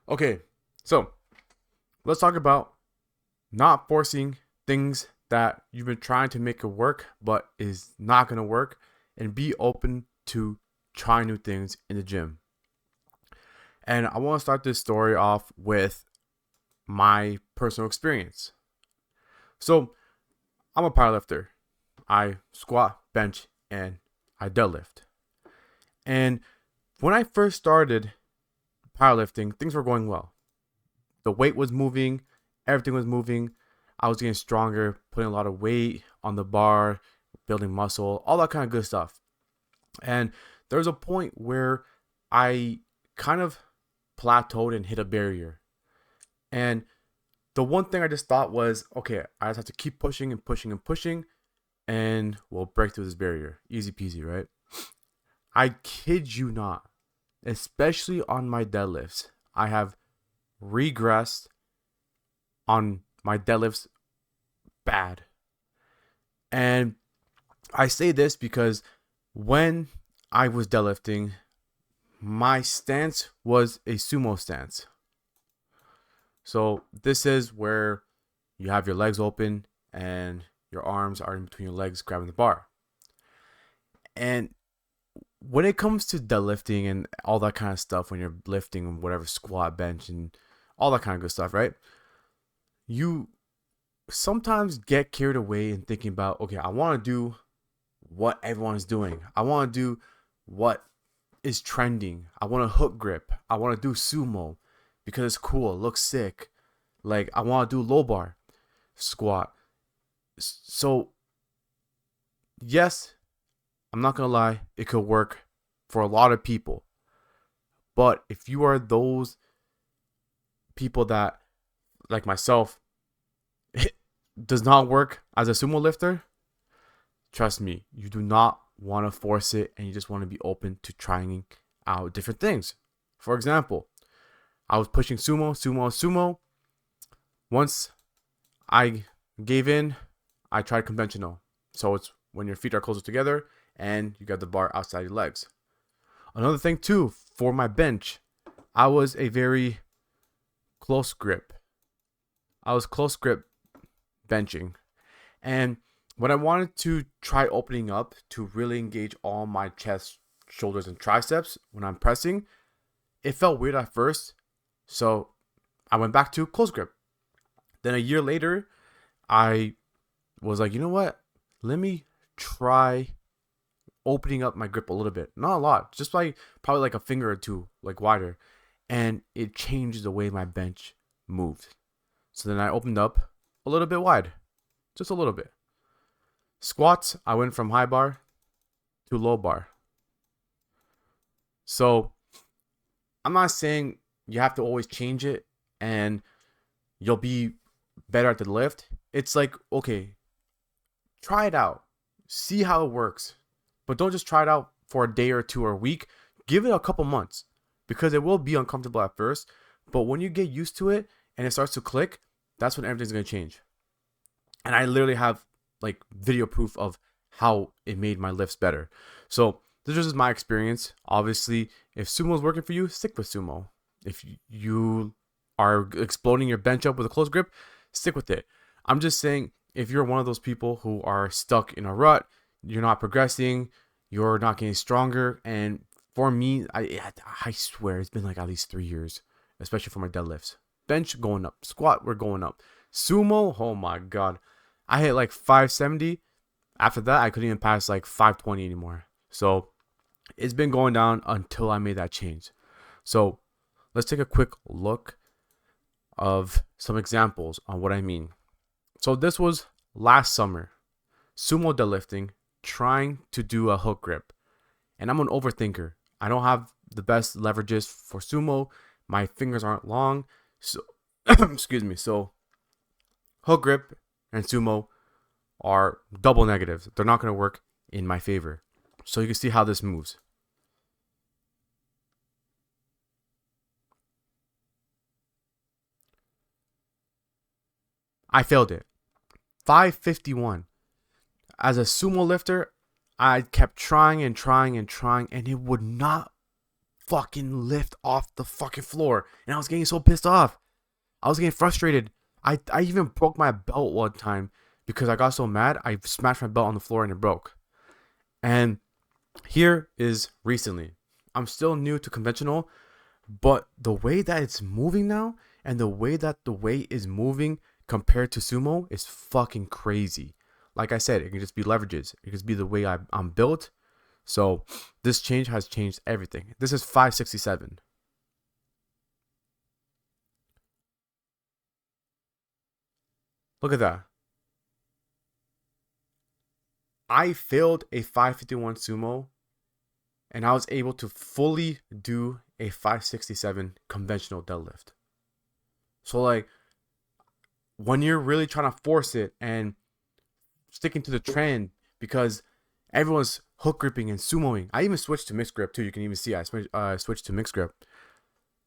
Okay, so let's talk about not forcing things that you've been trying to make it work but is not going to work, and be open to trying new things in the gym. And I want to start this story off with my personal experience. So, I'm a powerlifter. I squat, bench, and I deadlift. And when I first started powerlifting, things were going well. The weight was moving, everything was moving. I was getting stronger, putting a lot of weight on the bar, building muscle, all that kind of good stuff. And there was a point where I kind of plateaued and hit a barrier. And the one thing I just thought was, okay, I just have to keep pushing and pushing and pushing, and we'll break through this barrier. Easy peasy, right? I kid you not, especially on my deadlifts, I have regressed on my deadlifts bad. And I say this because when I was deadlifting, my stance was a sumo stance. So this is where you have your legs open and your arms are in between your legs grabbing the bar. And when it comes to deadlifting and all that kind of stuff, when you're lifting whatever, squat, bench, and all that kind of good stuff, right? You sometimes get carried away in thinking about, okay, I want to do what everyone is doing. I want to do what is trending. I want to hook grip. I want to do sumo because it's cool. It looks sick. Like, I want to do low bar squat. So, yes, I'm not going to lie. It could work for a lot of people. But if you are those people that, like myself, it does not work as a sumo lifter, trust me, you do not want to force it, and you just want to be open to trying out different things. For example, I was pushing sumo. Once I gave in, I tried conventional. So it's when your feet are closer together and you got the bar outside your legs. Another thing too, for my bench, I was a very close grip. I was close grip benching. And when I wanted to try opening up to really engage all my chest, shoulders, and triceps when I'm pressing, it felt weird at first. So I went back to close grip. Then a year later, I was like, you know what? Let me try opening up my grip a little bit. Not a lot, just like probably like a finger or two, like wider. And it changed the way my bench moved. So then I opened up a little bit wide, just a little bit. Squats, I went from high bar to low bar. So I'm not saying you have to always change it and you'll be better at the lift. It's like, okay, try it out, see how it works, but don't just try it out for a day or two or a week. Give it a couple months because it will be uncomfortable at first. But when you get used to it and it starts to click, that's when everything's going to change. And I literally have like video proof of how it made my lifts better. So this is my experience. Obviously, if sumo is working for you, stick with sumo. If you are exploding your bench up with a close grip, stick with it. I'm just saying, if you're one of those people who are stuck in a rut, you're not progressing, you're not getting stronger. And for me, I swear it's been like at least 3 years, especially for my deadlifts. Bench going up, squat we're going up, sumo. Oh my god, I hit like 570. After that, I couldn't even pass like 520 anymore. So it's been going down until I made that change. So let's take a quick look of some examples on what I mean. So this was last summer, sumo deadlifting, trying to do a hook grip. And I'm an overthinker. I don't have the best leverages for sumo. My fingers aren't long. So excuse me. So hook grip and sumo are double negatives. They're not going to work in my favor. So you can see how this moves. I failed it. 551. As a sumo lifter, I kept trying and trying and trying, and it would not fucking lift off the fucking floor. And I was getting so pissed off. I was getting frustrated. I even broke my belt one time because I got so mad. I smashed my belt on the floor and it broke. And here is recently. I'm still new to conventional, but the way that it's moving now and the way that the weight is moving compared to sumo is fucking crazy. Like I said, it can just be leverages. It can just be the way I'm built. So this change has changed everything. This is 567. Look at that. I failed a 551 sumo and I was able to fully do a 567 conventional deadlift. So like when you're really trying to force it and sticking to the trend because everyone's hook gripping and sumoing. I even switched to mixed grip too. You can even see I switched to mixed grip.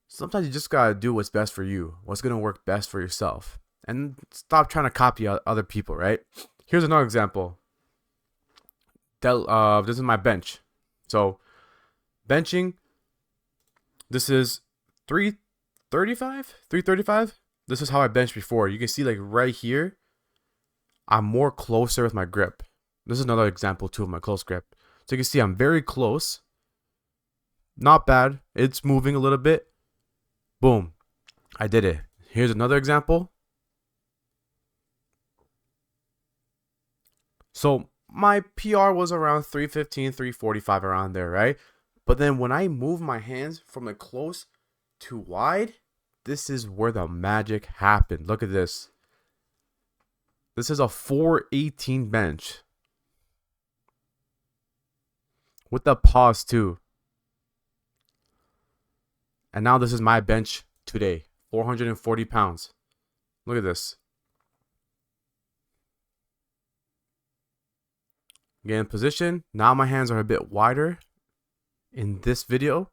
Sometimes you just gotta do what's best for you. What's gonna work best for yourself. And stop trying to copy other people, right? Here's another example. This is my bench. So benching, this is 335. This is how I benched before. You can see like right here, I'm more closer with my grip. This is another example too of my close grip. So you can see I'm very close. Not bad. It's moving a little bit. Boom. I did it. Here's another example. So my PR was around 315, 345 around there, right? But then when I move my hands from the close to wide, this is where the magic happened. Look at this. This is a 418 bench. With the pause too. And now this is my bench today. 440 pounds. Look at this. Get in position. Now my hands are a bit wider in this video.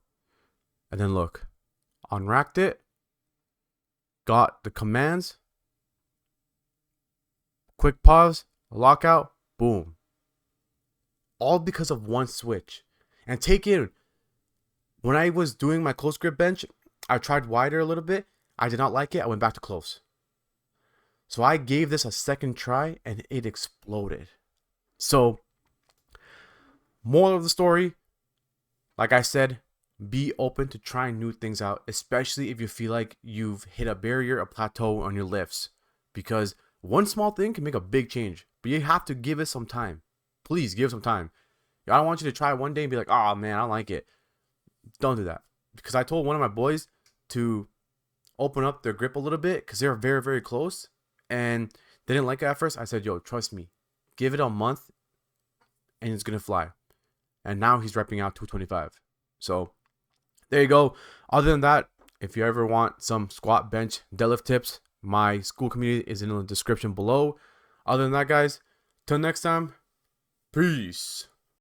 And then look. Unracked it. Got the commands. Quick pause. Lockout. Boom. All because of one switch. And take in, when I was doing my close grip bench, I tried wider a little bit. I did not like it. I went back to close. So I gave this a second try and it exploded. So, moral of the story, like I said, be open to trying new things out, especially if you feel like you've hit a barrier, a plateau on your lifts. Because one small thing can make a big change, but you have to give it some time. Please give it some time. I don't want you to try one day and be like, oh man, I don't like it. Don't do that. Because I told one of my boys to open up their grip a little bit because they were very, very close. And they didn't like it at first. I said, yo, trust me. Give it a month and it's going to fly. And now he's repping out 225. So there you go. Other than that, if you ever want some squat, bench, deadlift tips, my school community is in the description below. Other than that, guys, till next time, peace.